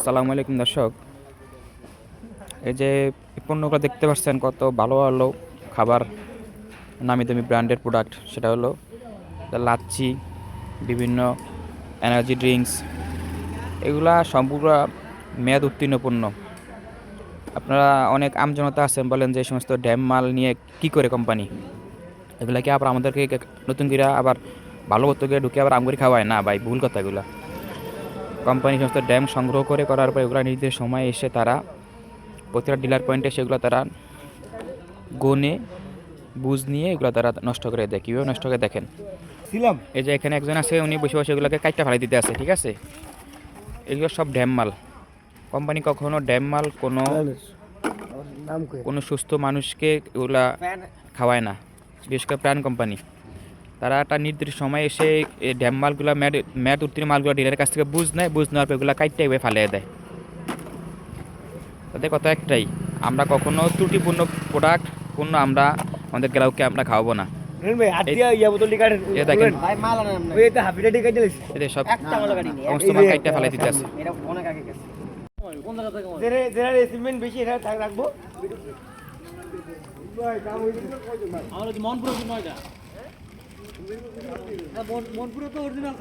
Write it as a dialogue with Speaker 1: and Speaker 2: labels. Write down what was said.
Speaker 1: আসসালামু আলাইকুম দর্শক, এই যে পণ্যগুলো দেখতে পাচ্ছেন কত ভালো ভালো খাবার, নামি দামি ব্র্যান্ডের প্রোডাক্ট। সেটা হলো লাচ্ছি, বিভিন্ন এনার্জি ড্রিঙ্কস, এগুলা সম্পূর্ণ মেয়াদ উত্তীর্ণ পণ্য। আপনারা অনেক আমজনতা আছেন বলেন যে এই সমস্ত ড্যাম মাল নিয়ে কি করে কোম্পানি, এগুলা কি আবার আমাদেরকে নতুন করে আবার ভালো করতে গিয়ে ঢুকে আবার আমগুলি খাওয়ায়? না ভাই, ভুল কথা এগুলা। কোম্পানি সমস্ত ড্যাম সংগ্রহ করার পর এগুলো নিজেদের সময় এসে তারা প্রতিটা ডিলার পয়েন্টে সেগুলো তারা গনে বুঝ নিয়ে এগুলো তারা নষ্ট করে দেয়। কীভাবে নষ্ট করে দেখেন, এই যে এখানে একজন আছে, উনি বসে বসে এগুলোকে কাইটটা ফেলাই দিতে আছে, ঠিক আছে? এগুলো সব ড্যাম মাল। কোম্পানি কখনো ড্যাম মাল কোনো সুস্থ মানুষকে এগুলা খাওয়ায় না, বিশেষ করে প্রাণ কোম্পানি। তারা একটা নির্দিষ্ট সময় এসে এই ড্যাম মালগুলো ম্যাট উত্তীর্ণ মালগুলো ডিলারের কাছ থেকে বুঝ নেয়, বুঝ নেওয়ার পর এগুলো কাইটটা এভাবে ফালিয়ে দেয়। তাদের কথা একটাই, আমরা কখনো ত্রুটিপূর্ণ পণ্য আমরা আমাদের গ্রাহককে আমরা খাওয়াবো না। এদের সব সমস্ত মাল কাইটটা ফেলাই দিতে আছে।
Speaker 2: মনপুরে তো অরিজিনাল